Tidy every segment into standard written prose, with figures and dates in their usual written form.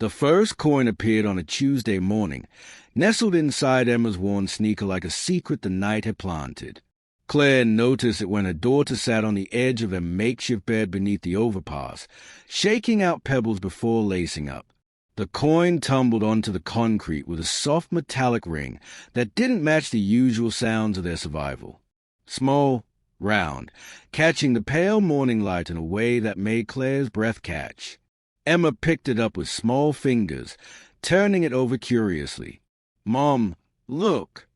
The first coin appeared on a Tuesday morning, nestled inside Emma's worn sneaker like a secret the night had planted. Claire noticed it when her daughter sat on the edge of a makeshift bed beneath the overpass, shaking out pebbles before lacing up. The coin tumbled onto the concrete with a soft metallic ring that didn't match the usual sounds of their survival. Small, round, catching the pale morning light in a way that made Claire's breath catch. Emma picked it up with small fingers, turning it over curiously. "Mom, look."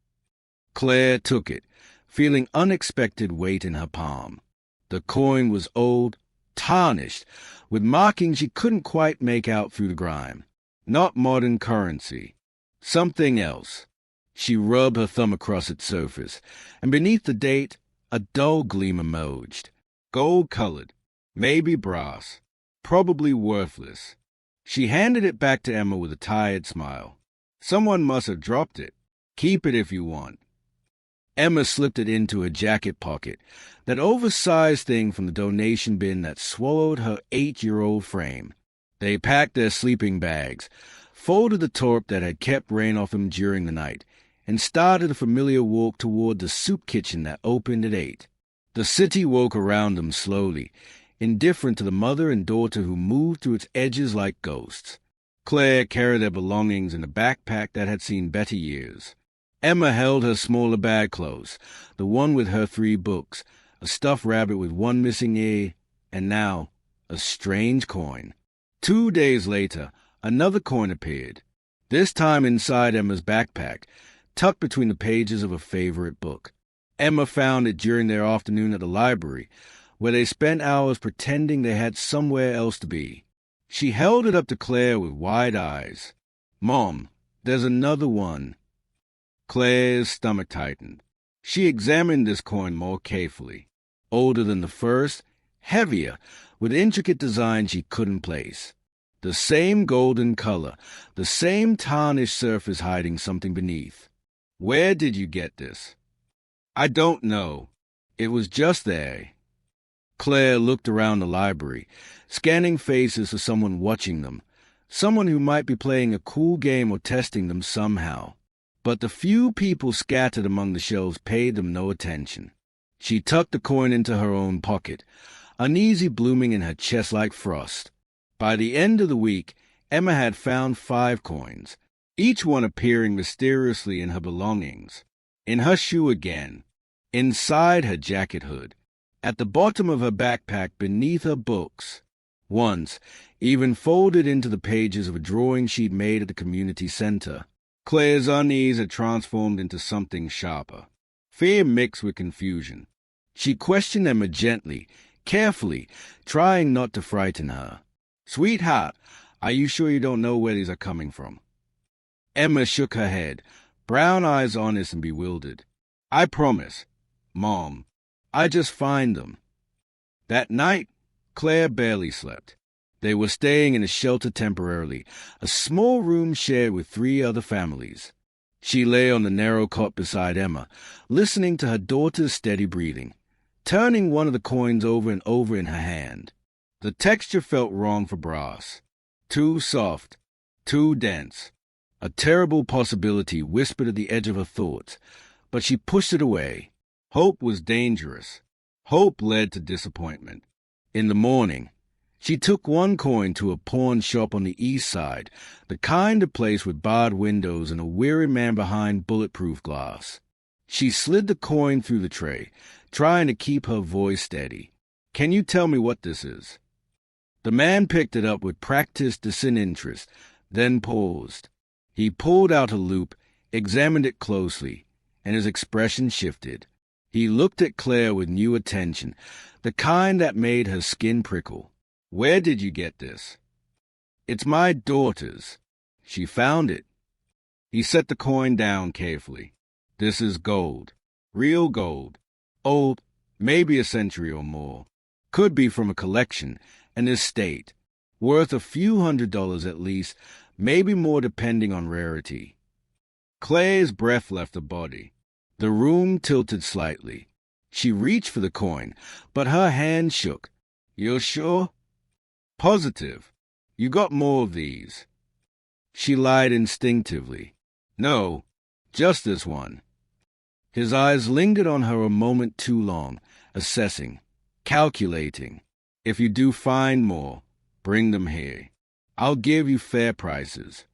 Claire took it, feeling unexpected weight in her palm. The coin was old, tarnished, with markings she couldn't quite make out through the grime. Not modern currency. Something else. She rubbed her thumb across its surface, and beneath the date, a dull gleam emerged. Gold-colored, maybe brass, probably worthless. She handed it back to Emma with a tired smile. "Someone must have dropped it. Keep it if you want." Emma slipped it into her jacket pocket, that oversized thing from the donation bin that swallowed her 8-year-old frame. They packed their sleeping bags, folded the tarp that had kept rain off them during the night, and started a familiar walk toward the soup kitchen that opened at 8. The city woke around them slowly, indifferent to the mother and daughter who moved through its edges like ghosts. Claire carried their belongings in a backpack that had seen better years. Emma held her smaller bag close, the one with her 3 books, a stuffed rabbit with one missing ear, and now a strange coin. 2 days later, another coin appeared, this time inside Emma's backpack, tucked between the pages of a favorite book. Emma found it during their afternoon at the library, where they spent hours pretending they had somewhere else to be. She held it up to Claire with wide eyes. "Mom, there's another one." Claire's stomach tightened. She examined this coin more carefully. Older than the first, heavier, with intricate designs she couldn't place. The same golden color, the same tarnished surface hiding something beneath. "Where did you get this?" "I don't know. It was just there." Claire looked around the library, scanning faces for someone watching them, someone who might be playing a cool game or testing them somehow. But the few people scattered among the shelves paid them no attention. She tucked the coin into her own pocket, uneasy blooming in her chest like frost. By the end of the week, Emma had found 5 coins, each one appearing mysteriously in her belongings. In her shoe again, inside her jacket hood, at the bottom of her backpack beneath her books. Once, even folded into the pages of a drawing she'd made at the community center. Claire's unease had transformed into something sharper, fear mixed with confusion. She questioned Emma gently, carefully, trying not to frighten her. "Sweetheart, are you sure you don't know where these are coming from?" Emma shook her head, brown eyes honest and bewildered. "I promise, Mom. I just find them." That night, Claire barely slept. They were staying in a shelter temporarily, a small room shared with 3 other families. She lay on the narrow cot beside Emma, listening to her daughter's steady breathing, turning one of the coins over and over in her hand. The texture felt wrong for brass. Too soft, too dense. A terrible possibility whispered at the edge of her thoughts, but she pushed it away. Hope was dangerous. Hope led to disappointment. In the morning, she took one coin to a pawn shop on the east side, the kind of place with barred windows and a weary man behind bulletproof glass. She slid the coin through the tray, trying to keep her voice steady. "Can you tell me what this is?" The man picked it up with practiced disinterest, then paused. He pulled out a loop, examined it closely, and his expression shifted. He looked at Claire with new attention, the kind that made her skin prickle. "Where did you get this?" "It's my daughter's. She found it." He set the coin down carefully. "This is gold. Real gold. Old, maybe a century or more. Could be from a collection, an estate. Worth a few $100s at least, maybe more depending on rarity." Claire's breath left her body. The room tilted slightly. She reached for the coin, but her hand shook. "You're sure?" "Positive. You got more of these." She lied instinctively. No, just this one. His eyes lingered on her a moment too long, assessing, calculating. If you do find more, bring them here. I'll give you fair prices.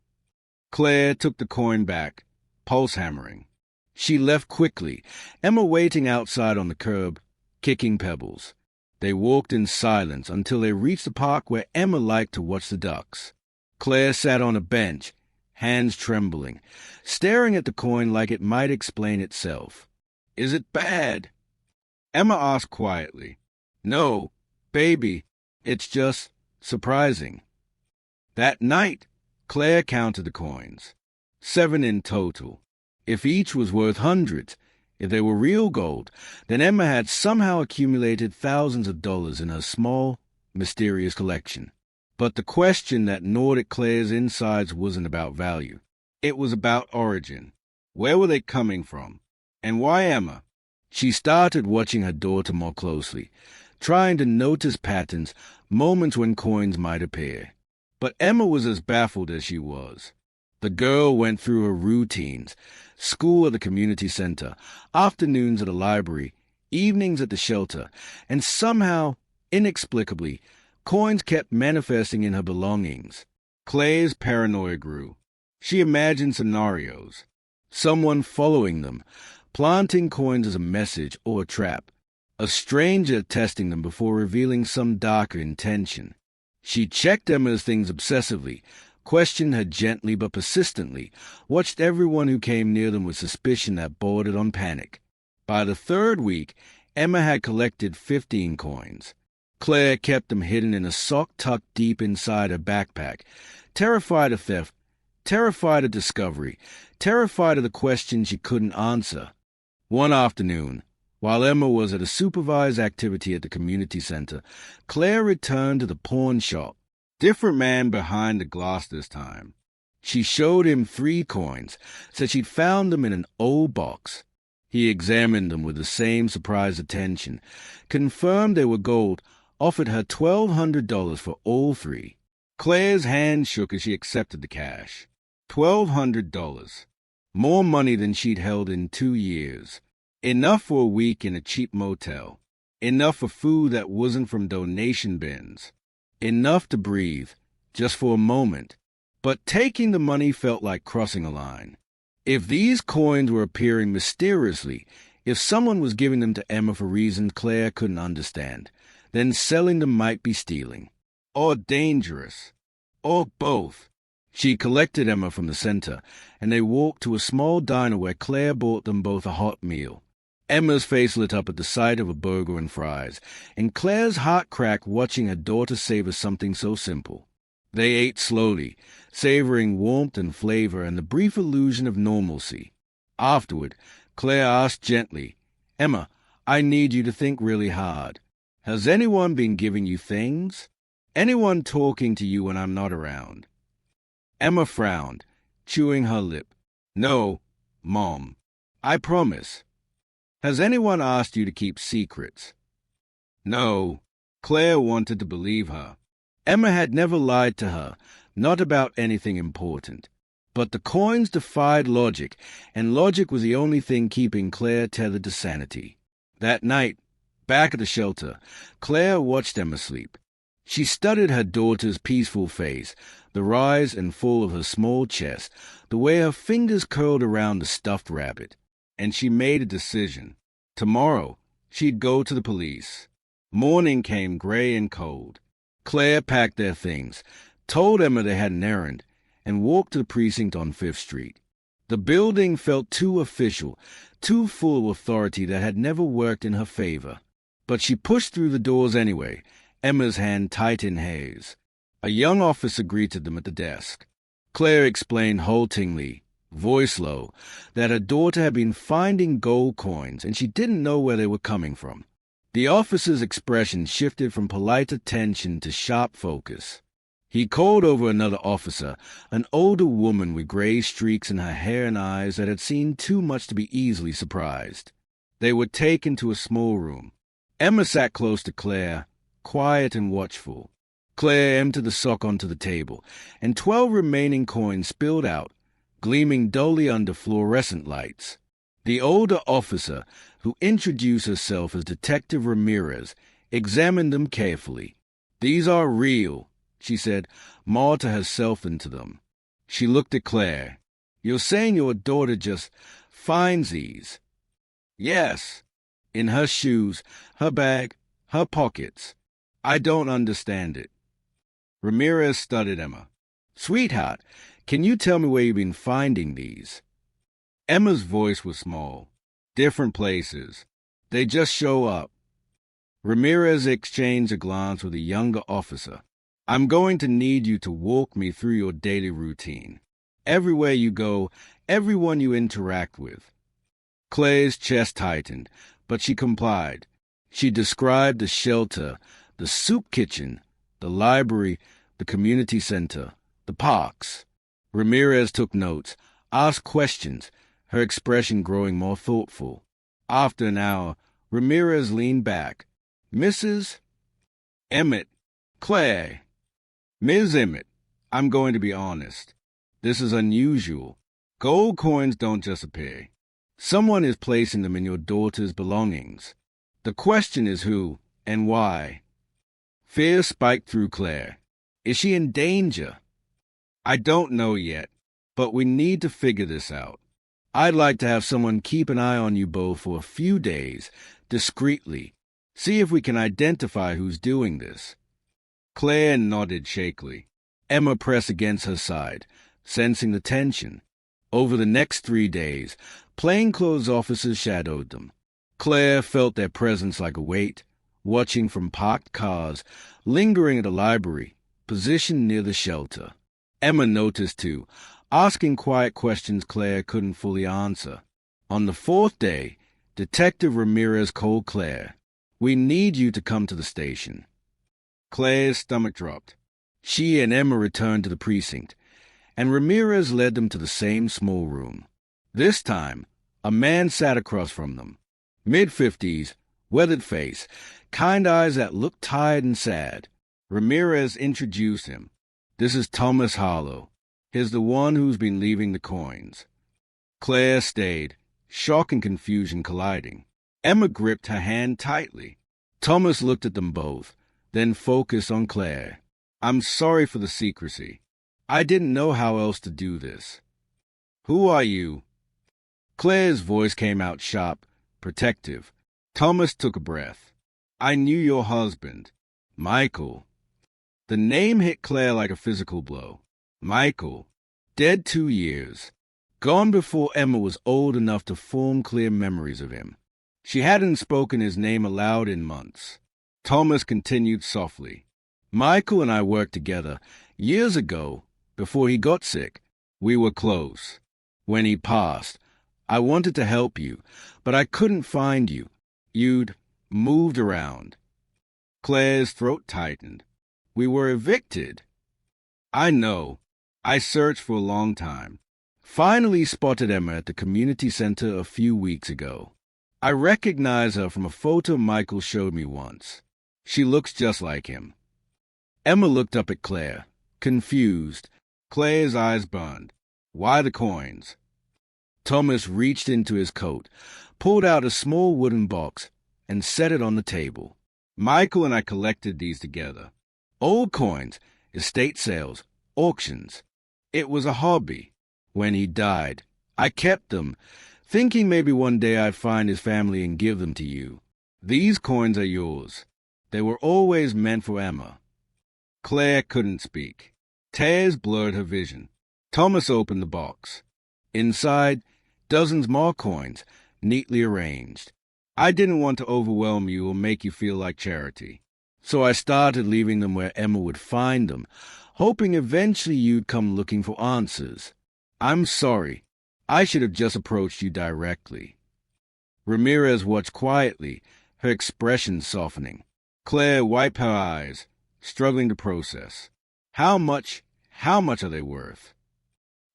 Claire took the coin back, pulse hammering. She left quickly, Emma waiting outside on the curb, kicking pebbles. They walked in silence until they reached the park where Emma liked to watch the ducks. Claire sat on a bench, hands trembling, staring at the coin like it might explain itself. Is it bad? Emma asked quietly. No, baby, it's just surprising. That night, Claire counted the coins. 7 in total. If each was worth hundreds, if they were real gold, then Emma had somehow accumulated thousands of dollars in her small, mysterious collection. But the question that gnawed at Claire's insides wasn't about value. It was about origin. Where were they coming from? And why Emma? She started watching her daughter more closely, trying to notice patterns, moments when coins might appear. But Emma was as baffled as she was. The girl went through her routines, school at the community center, afternoons at the library, evenings at the shelter, and somehow, inexplicably, coins kept manifesting in her belongings. Claire's paranoia grew. She imagined scenarios. Someone following them, planting coins as a message or a trap. A stranger testing them before revealing some darker intention. She checked Emma's things obsessively, questioned her gently but persistently, watched everyone who came near them with suspicion that bordered on panic. By the 3rd week, Emma had collected 15 coins. Claire kept them hidden in a sock tucked deep inside her backpack, terrified of theft, terrified of discovery, terrified of the questions she couldn't answer. One afternoon, while Emma was at a supervised activity at the community center, Claire returned to the pawn shop. Different man behind the glass this time. She showed him 3 coins, said she'd found them in an old box. He examined them with the same surprised attention, confirmed they were gold, offered her $1,200 for all 3. Claire's hand shook as she accepted the cash. $1,200. More money than she'd held in 2 years. Enough for a week in a cheap motel. Enough for food that wasn't from donation bins. Enough to breathe, just for a moment. But taking the money felt like crossing a line. If these coins were appearing mysteriously, if someone was giving them to Emma for reasons Claire couldn't understand, then selling them might be stealing. Or dangerous. Or both. She collected Emma from the center, and they walked to a small diner where Claire bought them both a hot meal. Emma's face lit up at the sight of a burger and fries, and Claire's heart cracked watching her daughter savor something so simple. They ate slowly, savoring warmth and flavor and the brief illusion of normalcy. Afterward, Claire asked gently, Emma, I need you to think really hard. Has anyone been giving you things? Anyone talking to you when I'm not around? Emma frowned, chewing her lip. No, Mom. I promise. Has anyone asked you to keep secrets? No. Claire wanted to believe her. Emma had never lied to her, not about anything important. But the coins defied logic, and logic was the only thing keeping Claire tethered to sanity. That night, back at the shelter, Claire watched Emma sleep. She studied her daughter's peaceful face, the rise and fall of her small chest, the way her fingers curled around the stuffed rabbit. And she made a decision. Tomorrow, she'd go to the police. Morning came gray and cold. Claire packed their things, told Emma they had an errand, and walked to the precinct on 5th Street. The building felt too official, too full of authority that had never worked in her favor. But she pushed through the doors anyway, Emma's hand tight in Hayes. A young officer greeted them at the desk. Claire explained haltingly, voice low, that her daughter had been finding gold coins and she didn't know where they were coming from. The officer's expression shifted from polite attention to sharp focus. He called over another officer, an older woman with gray streaks in her hair and eyes that had seen too much to be easily surprised. They were taken to a small room. Emma sat close to Claire, quiet and watchful. Claire emptied the sock onto the table, and 12 remaining coins spilled out, gleaming dully under fluorescent lights. The older officer, who introduced herself as Detective Ramirez, examined them carefully. "These are real," she said, more to herself than to them. She looked at Claire. "You're saying your daughter just finds these?" "Yes. In her shoes, her bag, her pockets. I don't understand it." Ramirez studied Emma. "Sweetheart, can you tell me where you've been finding these?" Emma's voice was small. "Different places. They just show up." Ramirez exchanged a glance with a younger officer. "I'm going to need you to walk me through your daily routine. Everywhere you go, everyone you interact with." Claire's chest tightened, but she complied. She described the shelter, the soup kitchen, the library, the community center, the parks. Ramirez took notes, asked questions, her expression growing more thoughtful. After an hour, Ramirez leaned back. "Mrs. Emmett, Claire, Ms. Emmett, I'm going to be honest. This is unusual. Gold coins don't just appear. Someone is placing them in your daughter's belongings. The question is who and why." Fear spiked through Claire. "Is she in danger?" "I don't know yet, but we need to figure this out. I'd like to have someone keep an eye on you both for a few days, discreetly. See if we can identify who's doing this." Claire nodded shakily. Emma pressed against her side, sensing the tension. Over the next 3 days, plainclothes officers shadowed them. Claire felt their presence like a weight, watching from parked cars, lingering at the library, positioned near the shelter. Emma noticed, too, asking quiet questions Claire couldn't fully answer. On the 4th day, Detective Ramirez called Claire. "We need you to come to the station." Claire's stomach dropped. She and Emma returned to the precinct, and Ramirez led them to the same small room. This time, a man sat across from them. Mid-50s, weathered face, kind eyes that looked tired and sad. Ramirez introduced him. "This is Thomas Harlow. He's the one who's been leaving the coins." Claire stayed, shock and confusion colliding. Emma gripped her hand tightly. Thomas looked at them both, then focused on Claire. "I'm sorry for the secrecy. I didn't know how else to do this." "Who are you?" Claire's voice came out sharp, protective. Thomas took a breath. "I knew your husband, Michael." The name hit Claire like a physical blow. Michael, dead 2 years, gone before Emma was old enough to form clear memories of him. She hadn't spoken his name aloud in months. Thomas continued softly. "Michael and I worked together. Years ago, before he got sick, we were close. When he passed, I wanted to help you, but I couldn't find you. You'd moved around." Claire's throat tightened. "We were evicted." "I know. I searched for a long time. Finally spotted Emma at the community center a few weeks ago. I recognize her from a photo Michael showed me once. She looks just like him." Emma looked up at Claire, confused. Claire's eyes burned. "Why the coins?" Thomas reached into his coat, pulled out a small wooden box, and set it on the table. "Michael and I collected these together. Old coins, estate sales, auctions. It was a hobby. When he died, I kept them, thinking maybe one day I'd find his family and give them to you. These coins are yours. They were always meant for Emma." Claire couldn't speak. Tears blurred her vision. Thomas opened the box. Inside, dozens more coins, neatly arranged. "I didn't want to overwhelm you or make you feel like charity, so I started leaving them where Emma would find them, hoping eventually you'd come looking for answers. I'm sorry. I should have just approached you directly." Ramirez watched quietly, her expression softening. Claire wiped her eyes, struggling to process. How much are they worth?"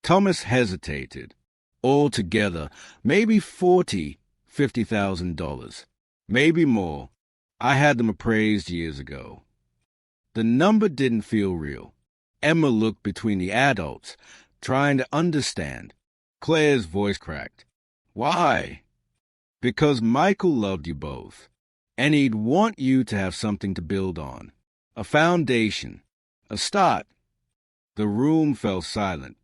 Thomas hesitated. "Altogether, maybe $40,000-$50,000. Maybe more. I had them appraised years ago." The number didn't feel real. Emma looked between the adults, trying to understand. Claire's voice cracked. Why? Because Michael loved you both, and he'd want you to have something to build on. A foundation. A start. The room fell silent.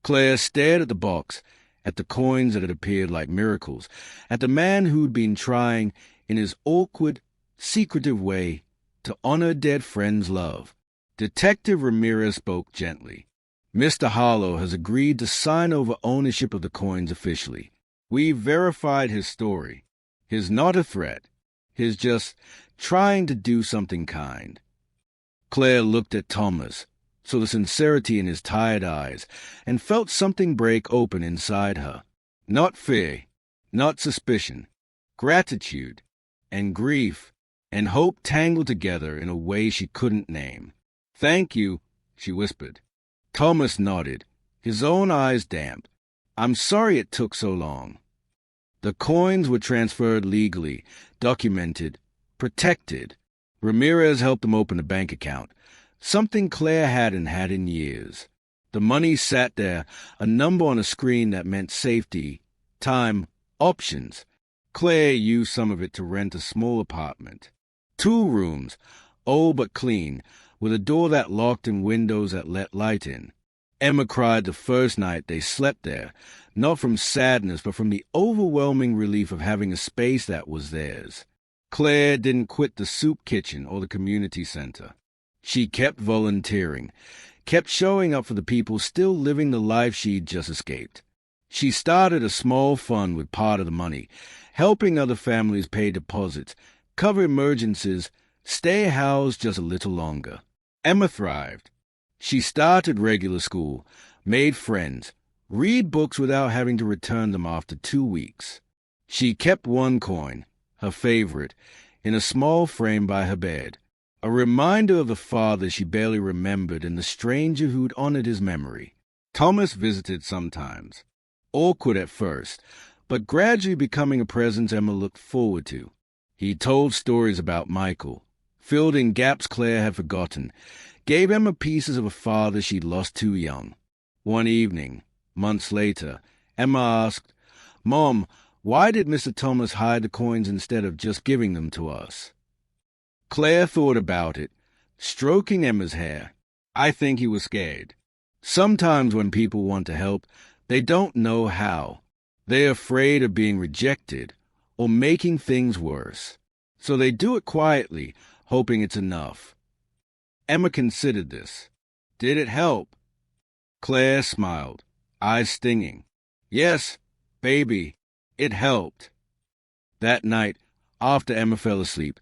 Claire stared at the box, at the coins that had appeared like miracles, at the man who'd been trying, in his awkward, secretive way, to honor a dead friend's love. Detective Ramirez spoke gently. Mr. Harlow has agreed to sign over ownership of the coins officially. We've verified his story. He's not a threat. He's just trying to do something kind. Claire looked at Thomas, saw the sincerity in his tired eyes, and felt something break open inside her. Not fear, not suspicion, gratitude, and grief, and hope tangled together in a way she couldn't name. Thank you, she whispered. Thomas nodded, his own eyes damp. I'm sorry it took so long. The coins were transferred legally, documented, protected. Ramirez helped them open a bank account, something Claire hadn't had in years. The money sat there, a number on a screen that meant safety, time, options. Claire used some of it to rent a small apartment. 2 rooms, old but clean, with a door that locked and windows that let light in. Emma cried the first night they slept there, not from sadness but from the overwhelming relief of having a space that was theirs. Claire didn't quit the soup kitchen or the community center. She kept volunteering, kept showing up for the people still living the life she'd just escaped. She started a small fund with part of the money, helping other families pay deposits, cover emergencies, stay housed just a little longer. Emma thrived. She started regular school, made friends, read books without having to return them after 2 weeks. She kept 1 coin, her favorite, in a small frame by her bed, a reminder of the father she barely remembered and the stranger who'd honored his memory. Thomas visited sometimes, awkward at first, but gradually becoming a presence Emma looked forward to. He told stories about Michael, filled in gaps Claire had forgotten, gave Emma pieces of a father she'd lost too young. One evening, months later, Emma asked, Mom, why did Mr. Thomas hide the coins instead of just giving them to us? Claire thought about it, stroking Emma's hair. I think he was scared. Sometimes when people want to help, they don't know how. They're afraid of being rejected or making things worse. So they do it quietly, hoping it's enough. Emma considered this. Did it help? Claire smiled, eyes stinging. Yes, baby, it helped. That night, after Emma fell asleep,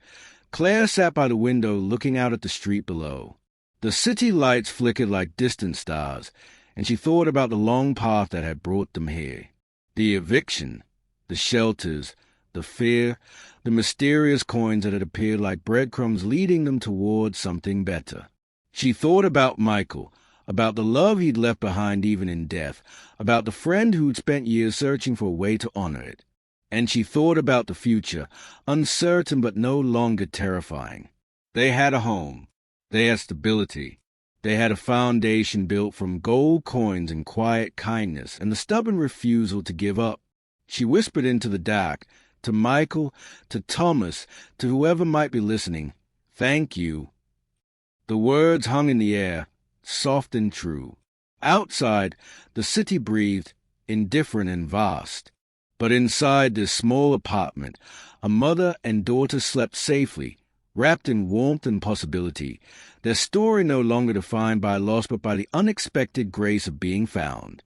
Claire sat by the window looking out at the street below. The city lights flickered like distant stars, and she thought about the long path that had brought them here. The eviction, the shelters, the fear, the mysterious coins that had appeared like breadcrumbs leading them towards something better. She thought about Michael, about the love he'd left behind even in death, about the friend who'd spent years searching for a way to honor it. And she thought about the future, uncertain but no longer terrifying. They had a home. They had stability. They had a foundation built from gold coins and quiet kindness and the stubborn refusal to give up. She whispered into the dark, to Michael, to Thomas, to whoever might be listening, thank you. The words hung in the air, soft and true. Outside, the city breathed, indifferent and vast. But inside this small apartment, a mother and daughter slept safely, wrapped in warmth and possibility, their story no longer defined by loss but by the unexpected grace of being found.